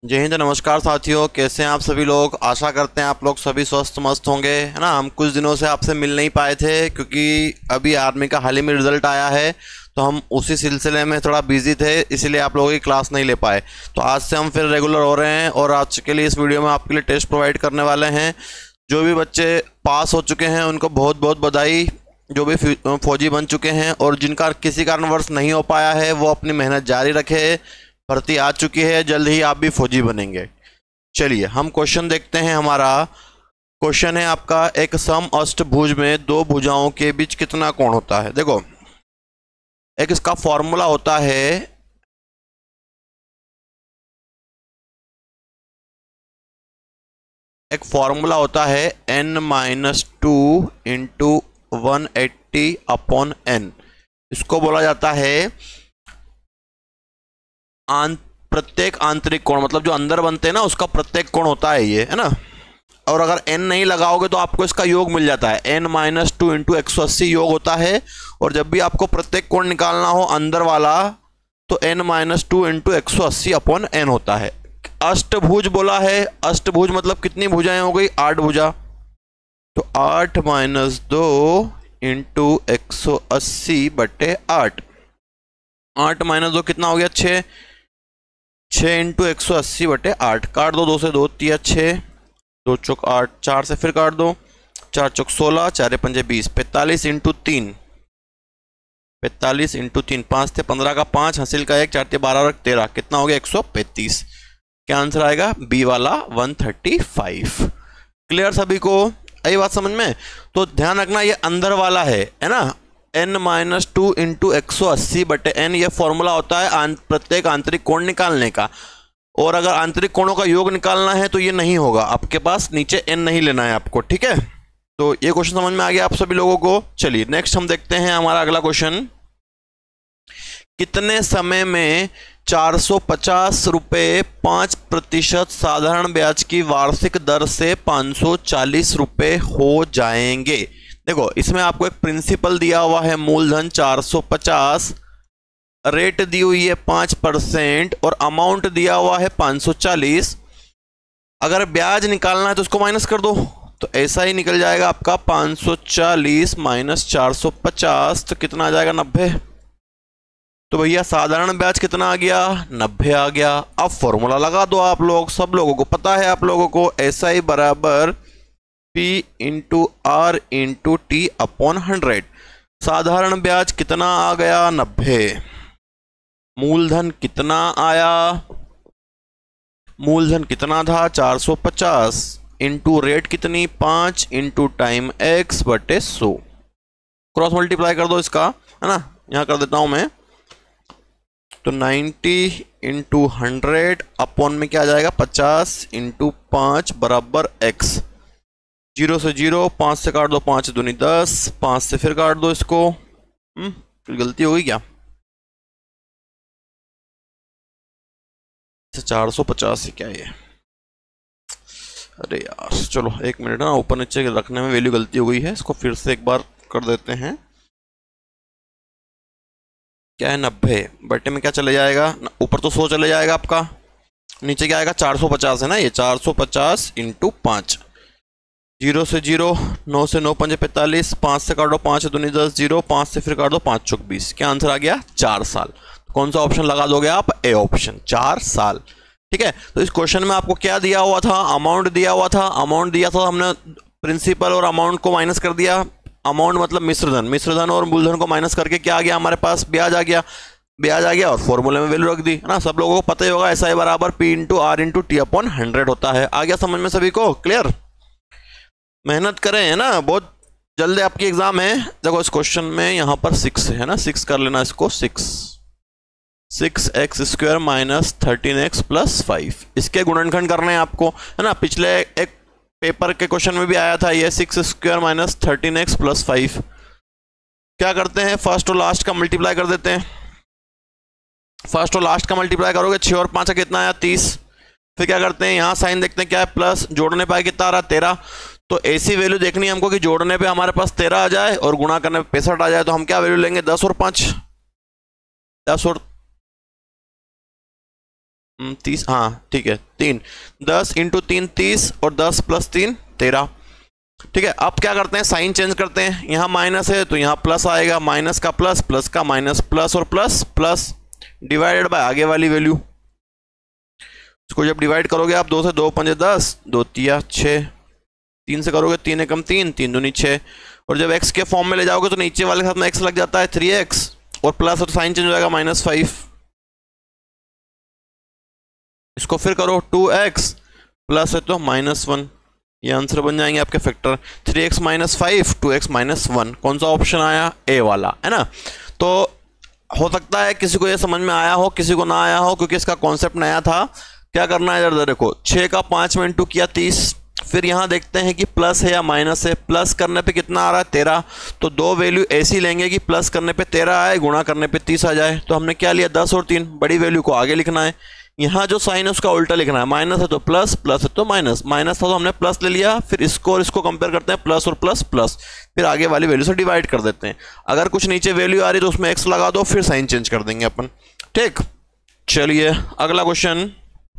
जय हिंद। नमस्कार साथियों, कैसे हैं आप सभी लोग। आशा करते हैं आप लोग सभी स्वस्थ मस्त होंगे, है ना। हम कुछ दिनों से आपसे मिल नहीं पाए थे क्योंकि अभी आर्मी का हाल ही में रिजल्ट आया है, तो हम उसी सिलसिले में थोड़ा बिजी थे, इसीलिए आप लोगों की क्लास नहीं ले पाए। तो आज से हम फिर रेगुलर हो रहे हैं और आज के लिए इस वीडियो में आपके लिए टेस्ट प्रोवाइड करने वाले हैं। जो भी बच्चे पास हो चुके हैं उनको बहुत बहुत बधाई। जो भी फौजी बन चुके हैं और जिनका किसी कारणवश नहीं हो पाया है वो अपनी मेहनत जारी रखे। भर्ती आ चुकी है, जल्द ही आप भी फौजी बनेंगे। चलिए हम क्वेश्चन देखते हैं। हमारा क्वेश्चन है आपका, एक सम अष्टभुज में दो भुजाओं के बीच कितना कोण होता है। देखो, एक इसका फॉर्मूला होता है, n-2 इंटू 180 अपॉन n। इसको बोला जाता है प्रत्येक आंतरिक कोण, मतलब जो अंदर बनते हैं ना उसका प्रत्येक कोण होता है ये, है ना। और अगर n नहीं लगाओगे तो आपको इसका योग मिल जाता है, n-2 इंटू 180 योग होता है। और जब भी आपको प्रत्येक कोण निकालना हो अंदर वाला तो n-2 इंटू 180 अपॉन n होता है। अष्टभुज बोला है, अष्टभुज मतलब कितनी भुजाएं हो गई, 8 भुजा। तो 8 - 2 इंटू 180/8। 8 - 2 कितना हो गया, 6। 6 इंटू 180/8। काट दो, 2 से 2 तिया 6, 2 चौक 8, 4 से फिर काट दो, 4 चौक 16, 4 पंजे 20। 45 इंटू 3, 45 इंटू 3, 5 थे 15 का 5, हासिल का 1, 4 थे 12 और 13, कितना हो गया 135। क्या आंसर आएगा, बी वाला 135। क्लियर सभी को, यही बात समझ में। तो ध्यान रखना ये अंदर वाला है ना। n-2 इंटू 180/n ये फॉर्मूला होता है प्रत्येक आंतरिक कोण निकालने का। और अगर आंतरिक कोणों का योग निकालना है तो ये नहीं होगा आपके पास, नीचे n नहीं लेना है आपको, ठीक है। तो ये क्वेश्चन समझ में आ गया आप सभी लोगों को। चलिए नेक्स्ट हम देखते हैं हमारा अगला क्वेश्चन। कितने समय में 450 रुपये 5% साधारण ब्याज की वार्षिक दर से 540 रुपये हो जाएंगे। देखो इसमें आपको एक प्रिंसिपल दिया हुआ है, मूलधन 450, रेट दी हुई है 5% और अमाउंट दिया हुआ है 540। अगर ब्याज निकालना है तो उसको माइनस कर दो, तो ऐसा ही निकल जाएगा आपका 540 माइनस 450, तो कितना आ जाएगा 90। तो भैया साधारण ब्याज कितना आ गया, 90 आ गया। अब फॉर्मूला लगा दो आप लोग, सब लोगों को पता है आप लोगों को, SI बराबर P into R into T upon 100। साधारण ब्याज कितना आ गया, 90। मूलधन कितना आया, मूलधन कितना था 450 इंटू रेट कितनी 5 into time x/100। Cross multiply कर दो इसका, है ना। यहां कर देता हूं मैं, तो 90 इंटू 100 अपॉन में क्या आ जाएगा 50 इंटू 5 बराबर x। 0 से 0, 5 से काट दो, 5 दूनी 10, 5 से फिर काट दो इसको। कोई गलती होगी क्या, 450 है क्या ये, अरे यार चलो एक मिनट ना, ऊपर नीचे रखने में वैल्यू गलती हो गई है, इसको फिर से एक बार कर देते हैं। क्या है 90 बटे में क्या चले जाएगा, ऊपर तो 100 चले जाएगा आपका, नीचे क्या आएगा 450 है ना, ये 450 इंटू 5। 0 से 0, 9 से 9 पंजे 45, 5 से काटो 5 दूनी 10, 0, 5 से फिर काट दो 5 चौक 20। क्या आंसर आ गया, 4 साल। तो कौन सा ऑप्शन लगा दोगे आप, ए ऑप्शन, 4 साल। ठीक है। तो इस क्वेश्चन में आपको क्या दिया हुआ था, अमाउंट दिया हुआ था। अमाउंट दिया था, हमने प्रिंसिपल और अमाउंट को माइनस कर दिया। अमाउंट मतलब मिश्रधन, मिश्रधन और मूलधन को माइनस करके क्या आ गया हमारे पास, ब्याज आ गया। ब्याज आ गया और फॉर्मूले में वैल्यू रख दी, है ना। सब लोगों को पता ही होगा, SI बराबर P into R into T upon 100 होता है। आ गया समझ में सभी को, क्लियर। मेहनत करें, है ना, बहुत जल्दी आपकी एग्जाम है। देखो इस क्वेश्चन में यहाँ पर 6 है ना, 6 कर लेना इसको, 6x² माइनस 13x प्लस 5, इसके गुणनखंड करने हैं आपको, है ना। पिछले एक पेपर के क्वेश्चन में भी आया था ये, 6² माइनस 13x प्लस 5। क्या करते हैं, फर्स्ट और लास्ट का मल्टीप्लाई कर देते हैं। फर्स्ट और लास्ट का मल्टीप्लाई करोगे, 6 और 5 का कितना आया 30। फिर क्या करते हैं, यहाँ साइन देखते हैं क्या है, प्लस, जोड़ने पर कितना आ रहा 13। तो ऐसी वैल्यू देखनी है हमको कि जोड़ने पे हमारे पास 13 आ जाए और गुणा करने पे 65 आ जाए। तो हम क्या वैल्यू लेंगे, 10 और 5, 10 और 30, हाँ ठीक है 3, 10 इंटू 3 30 और 10 प्लस 3 13। ठीक है, अब क्या करते हैं, साइन चेंज करते हैं। यहाँ माइनस है तो यहाँ प्लस आएगा, माइनस का प्लस, प्लस का माइनस, प्लस और प्लस प्लस, डिवाइडेड बाय आगे वाली वैल्यू। इसको जब डिवाइड करोगे आप 2 से, 2 पंजे 10, 2 तिया 6, 3 से करोगे 3 एकम 3, 3 दूनी 6, और जब x के फॉर्म में ले जाओगे तो नीचे वाले के साथ में x लग जाता है 3x, और प्लस और साइन चेंज हो जाएगा -5। इसको फिर करो 2x प्लस है तो -1, ये आंसर बन जाएंगे आपके फैक्टर 3x - 5 2x - 1। कौन सा ऑप्शन आया, ए वाला, है ना। तो हो सकता है किसी को ये समझ में आया हो, किसी को ना आया हो, क्योंकि इसका कॉन्सेप्ट नया था। क्या करना है इधर देखो, 6 का 5 में इंटू किया 30, फिर यहाँ देखते हैं कि प्लस है या माइनस है। प्लस करने पे कितना आ रहा है 13, तो दो वैल्यू ऐसी लेंगे कि प्लस करने पे 13 आए, गुणा करने पे 30 आ जाए। तो हमने क्या लिया 10 और 3, बड़ी वैल्यू को आगे लिखना है। यहाँ जो साइन है उसका उल्टा लिखना है, माइनस है तो प्लस, प्लस है तो माइनस, माइनस था तो हमने प्लस ले लिया। फिर इसको और इसको कंपेयर करते हैं, प्लस और प्लस प्लस, फिर आगे वाली वैल्यू से डिवाइड कर देते हैं। अगर कुछ नीचे वैल्यू आ रही तो उसमें एक्स लगा दो, फिर साइन चेंज कर देंगे अपन। ठीक, चलिए अगला क्वेश्चन,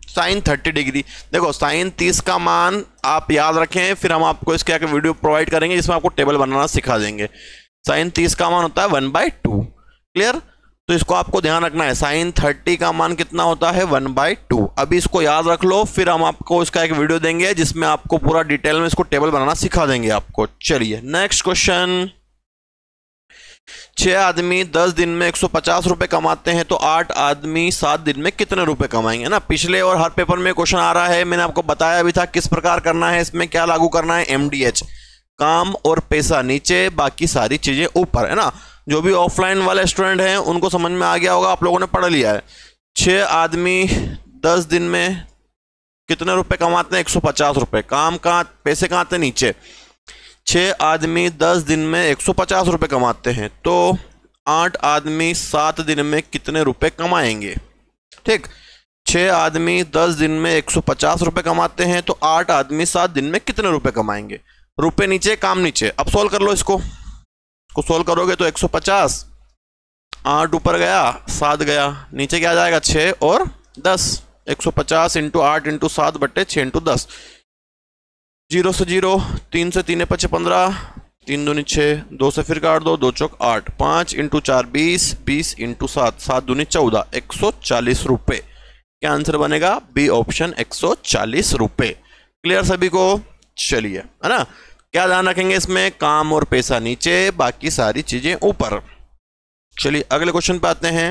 साइन 30 डिग्री। देखो साइन 30 का मान आप याद रखें, फिर हम आपको इसके आगे वीडियो प्रोवाइड करेंगे जिसमें आपको टेबल बनाना सिखा देंगे। साइन 30 का मान होता है 1/2, क्लियर। तो इसको आपको ध्यान रखना है, साइन 30 का मान कितना होता है 1/2। अभी इसको याद रख लो, फिर हम आपको इसका एक वीडियो देंगे जिसमें आपको पूरा डिटेल में इसको टेबल बनाना सिखा देंगे आपको। चलिए नेक्स्ट क्वेश्चन, 6 आदमी 10 दिन में 150 रुपए कमाते हैं तो 8 आदमी 7 दिन में कितने रुपए कमाएंगे ना। पिछले और हर पेपर में क्वेश्चन आ रहा है, मैंने आपको बताया भी था किस प्रकार करना है। इसमें क्या लागू करना है, MDH, काम और पैसा नीचे, बाकी सारी चीजें ऊपर, है ना। जो भी ऑफलाइन वाले स्टूडेंट हैं उनको समझ में आ गया होगा, आप लोगों ने पढ़ लिया है। 6 आदमी 10 दिन में कितने रुपए कमाते हैं 150 रुपए, काम कहाँ, पैसे कहाँ थे नीचे। 6 आदमी 10 दिन में 150 रुपए कमाते हैं तो 8 आदमी 7 दिन में कितने रुपए कमाएंगे। ठीक, 6 आदमी 10 दिन में 150 रुपए कमाते हैं तो 8 आदमी 7 दिन में कितने रुपए कमाएंगे। रुपए नीचे, काम नीचे। अब सोल्व कर लो इसको सोल्व करोगे तो 150, 8 ऊपर गया 7 गया, नीचे क्या आ जाएगा 6 और 10। 150 इंटू 8 इंटू 7 बट्टे 6 इंटू 10, 0 से 0, 3 से 3 5 15, 3 दूनी 6, 2 से फिर काट दो, 2 चौक 8, 5 इंटू 4 20, 20 इंटू 7, 7 दूनी 14, 140 रुपए। क्या आंसर बनेगा, बी ऑप्शन 140 रुपए। क्लियर सभी को। चलिए, है ना। क्या ध्यान रखेंगे इसमें, काम और पैसा नीचे, बाकी सारी चीजें ऊपर। चलिए अगले क्वेश्चन पे आते हैं।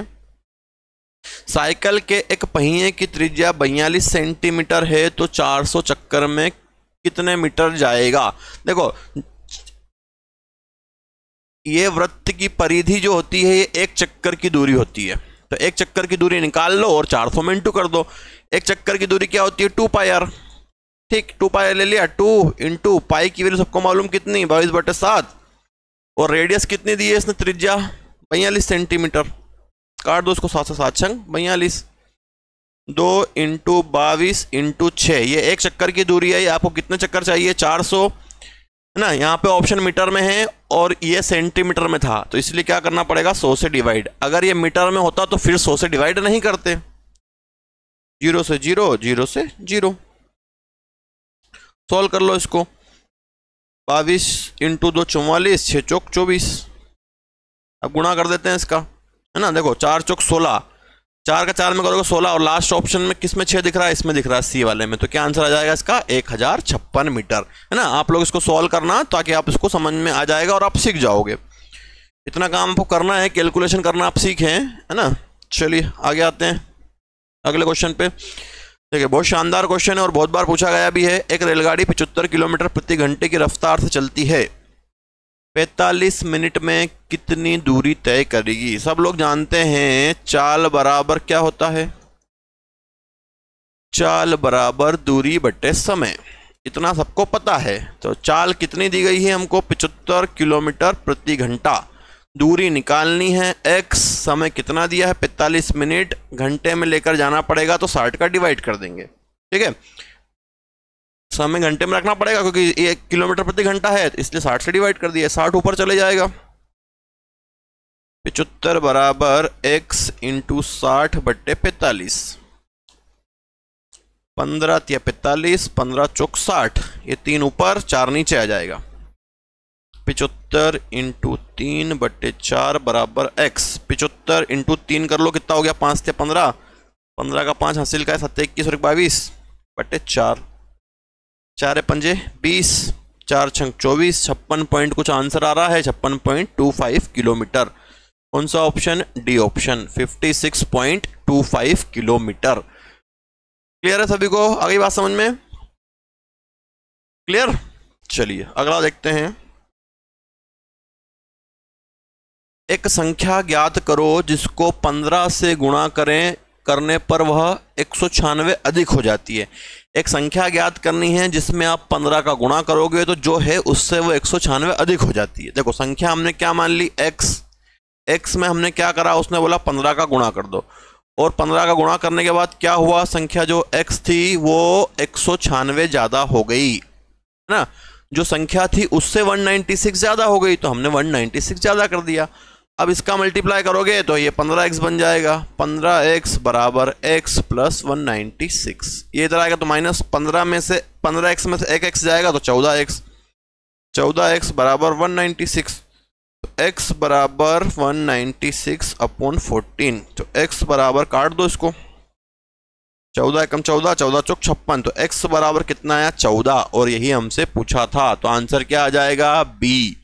साइकिल के एक पहिए की त्रिज्या 42 सेंटीमीटर है तो 400 चक्कर में कितने मीटर जाएगा। देखो ये वृत्त की परिधि जो होती है ये एक चक्कर की दूरी होती है, तो एक चक्कर की दूरी निकाल लो और 400 में इंटू कर दो। एक चक्कर की दूरी क्या होती है 2πr। ठीक, 2πr ले लिया, 2 इंटू पाई की वैल्यू सबको मालूम कितनी 22/7, और रेडियस कितनी दी है इसने, त्रिज्या 42 सेंटीमीटर। काट दो इसको, 7 से 7 छंग 42, 2 इंटू 22 इंटू 6, ये एक चक्कर की दूरी है। ये आपको कितने चक्कर चाहिए 400, है ना। यहाँ पे ऑप्शन मीटर में है और ये सेंटीमीटर में था, तो इसलिए क्या करना पड़ेगा 100 से डिवाइड। अगर ये मीटर में होता तो फिर 100 से डिवाइड नहीं करते। 0 से 0, 0 से 0। सॉल्व कर लो इसको, 22 इंटू 2 44, 6 चौक 24। अब गुणा कर देते हैं इसका, है ना। देखो 4 चौक 16, 4 का 4 में करोगे 16, और लास्ट ऑप्शन में किस में 6 दिख रहा है, इसमें दिख रहा है सी वाले में। तो क्या आंसर आ जाएगा इसका 1056 मीटर, है ना। आप लोग इसको सॉल्व करना ताकि आप इसको समझ में आ जाएगा और आप सीख जाओगे। इतना काम आपको करना है, कैलकुलेशन करना आप सीखें, है ना। चलिए आगे आते हैं अगले क्वेश्चन पे। देखिए बहुत शानदार क्वेश्चन है और बहुत बार पूछा गया भी है। एक रेलगाड़ी 75 किलोमीटर प्रति घंटे की रफ्तार से चलती है, 45 मिनट में कितनी दूरी तय करेगी। सब लोग जानते हैं चाल बराबर क्या होता है, चाल बराबर दूरी बटे समय, इतना सबको पता है। तो चाल कितनी दी गई है हमको 75 किलोमीटर प्रति घंटा, दूरी निकालनी है x, समय कितना दिया है 45 मिनट, घंटे में लेकर जाना पड़ेगा तो 60 का डिवाइड कर देंगे। ठीक है, समय घंटे में रखना पड़ेगा क्योंकि 1 किलोमीटर प्रति घंटा है, इसलिए 60 से डिवाइड कर दिया, 60 ऊपर चले जाएगा। 75 बराबर x इंटू 60 बट्टे 45, 15 तिया 45, 15 चौक 60, ये 3 ऊपर 4 नीचे आ जाएगा। 75 इंटू 3/4 बराबर x। 75 इंटू 3 कर लो, कितना हो गया? 5 तिया 15, 15 का 5 हासिल का है 7 21 और 22/4, 4 पंजे 20, 4 छंग 24, 56 पॉइंट कुछ आंसर आ रहा है, 56.25 किलोमीटर। कौन सा option? D option, 56.25 kilometre. Clear है सभी को? आगे बात समझ में? क्लियर? चलिए अगला देखते हैं। एक संख्या ज्ञात करो जिसको 15 से गुणा करने पर वह 196 अधिक हो जाती है। एक संख्या ज्ञात करनी है जिसमें आप 15 का गुणा करोगे तो जो है उससे वो 196 अधिक हो जाती है। देखो संख्या हमने क्या मान ली? x में हमने क्या करा? उसने बोला 15 का गुणा कर दो, और 15 का गुणा करने के बाद क्या हुआ? संख्या जो x थी वो 196 ज्यादा हो गई, है ना। जो संख्या थी उससे 196 ज्यादा हो गई, तो हमने 196 ज्यादा कर दिया। अब इसका मल्टीप्लाई करोगे तो ये 15x बन जाएगा। 15x बराबर x प्लस 196। ये इधर आएगा तो माइनस 15 में से 15x में से एक x जाएगा तो 14x। 14x बराबर 196, तो x बराबर 196 अपॉन 14। तो x बराबर काट दो इसको, 14 एकम 14, 14 चौक 56, तो x बराबर कितना आया? 14। और यही हमसे पूछा था, तो आंसर क्या आ जाएगा? बी।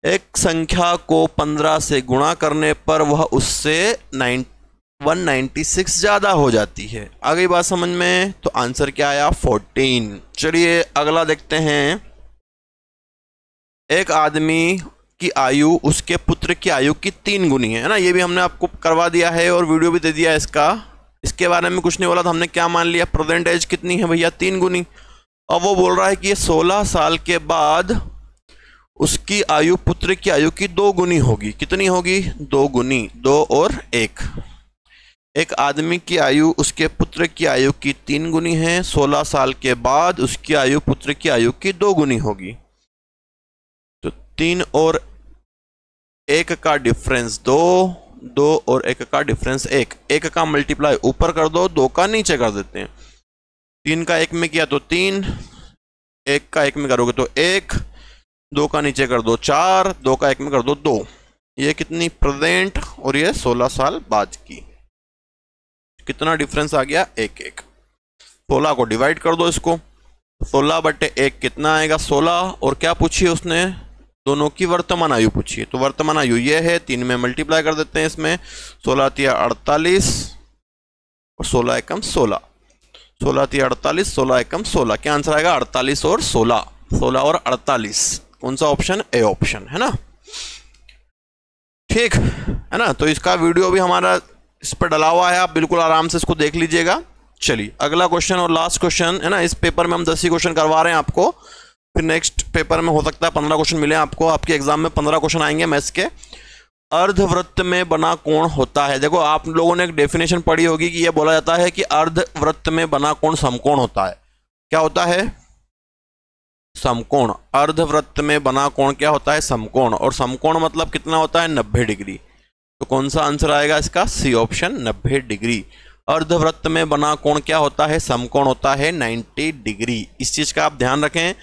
एक संख्या को 15 से गुणा करने पर वह उससे 196 ज्यादा हो जाती है। आ गई बात समझ में? तो आंसर क्या आया? 14। चलिए अगला देखते हैं। एक आदमी की आयु उसके पुत्र की आयु की 3 गुनी है ना। ये भी हमने आपको करवा दिया है और वीडियो भी दे दिया है इसका। इसके बारे में कुछ नहीं बोला, तो हमने क्या मान लिया? प्रेजेंट एज कितनी है भैया? 3 गुनी। अब वो बोल रहा है कि ये 16 साल के बाद उसकी आयु पुत्र की आयु की 2 गुनी होगी। कितनी होगी? 2 गुनी, 2 और 1। एक आदमी की आयु उसके पुत्र की आयु की 3 गुनी है। 16 साल के बाद उसकी आयु पुत्र की आयु की 2 गुनी होगी। तो 3 और 1 का डिफरेंस 2, 2 और 1 का डिफरेंस 1। 1 का मल्टीप्लाई ऊपर कर दो, 2 का नीचे कर देते हैं। 3 का 1 में किया तो 3, 1 का 1 में करोगे तो 1, 2 का नीचे कर दो 4, 2 का 1 में कर दो 2। ये कितनी? प्रेजेंट, और ये 16 साल बाद की। कितना डिफरेंस आ गया? 1 1। 16 को डिवाइड कर दो इसको, 16/1 कितना आएगा? 16। और क्या पूछिए उसने? दोनों की वर्तमान आयु पूछिए। तो वर्तमान आयु ये है, 3 में मल्टीप्लाई कर देते हैं इसमें। 16 तिया 48 और 16 एकम 16, 16 तिया 48, 16 एकम 16। क्या आंसर आएगा? 48 और 16, 16 और 48। कौन सा ऑप्शन? ए ऑप्शन, है ना। ठीक है ना। तो इसका वीडियो भी हमारा इस पर डला हुआ है, आप बिल्कुल आराम से इसको देख लीजिएगा। चलिए अगला क्वेश्चन और लास्ट क्वेश्चन है ना। इस पेपर में हम 10 ही क्वेश्चन करवा रहे हैं आपको, फिर नेक्स्ट पेपर में हो सकता है 15 क्वेश्चन मिले आपको। आपके एग्जाम में 15 क्वेश्चन आएंगे मैथ्स के। अर्धवृत्त में बना कोण होता है। देखो आप लोगों ने एक डेफिनेशन पढ़ी होगी कि यह बोला जाता है कि अर्धवृत्त में बना कोण समकोण होता है। क्या होता है? समकोण। अर्धवृत्त में बना कोण क्या होता है? समकोण। और समकोण मतलब कितना होता है? 90 डिग्री। तो कौन सा आंसर आएगा इसका? C option, 90 degree. अर्धवृत्त में बना कोण क्या होता है? समकोण होता है 90 डिग्री। इस चीज का आप ध्यान रखें।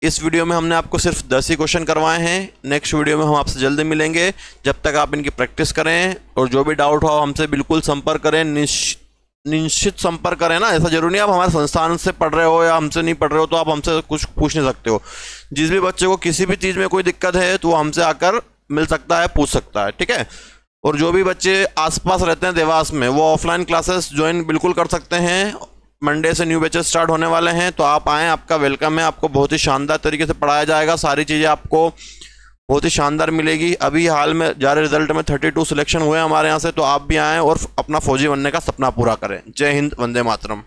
इस वीडियो में हमने आपको सिर्फ 10 ही क्वेश्चन करवाए हैं। नेक्स्ट वीडियो में हम आपसे जल्दी मिलेंगे। जब तक आप इनकी प्रैक्टिस करें और जो भी डाउट हो हमसे बिल्कुल संपर्क करें, निश्चित संपर्क करें ना। ऐसा जरूरी नहीं आप हमारे संस्थान से पढ़ रहे हो या हमसे नहीं पढ़ रहे हो तो आप हमसे कुछ पूछ नहीं सकते हो। जिस भी बच्चे को किसी भी चीज़ में कोई दिक्कत है तो वो हमसे आकर मिल सकता है, पूछ सकता है, ठीक है। और जो भी बच्चे आसपास रहते हैं देवास में, वो ऑफलाइन क्लासेस ज्वाइन बिल्कुल कर सकते हैं। मंडे से न्यू बैचेस स्टार्ट होने वाले हैं, तो आप आएँ, आपका वेलकम है। आपको बहुत ही शानदार तरीके से पढ़ाया जाएगा, सारी चीज़ें आपको बहुत ही शानदार मिलेगी। अभी हाल में जारी रिजल्ट में 32 सिलेक्शन हुए हमारे यहाँ से, तो आप भी आएँ और अपना फौजी बनने का सपना पूरा करें। जय हिंद, वंदे मातरम।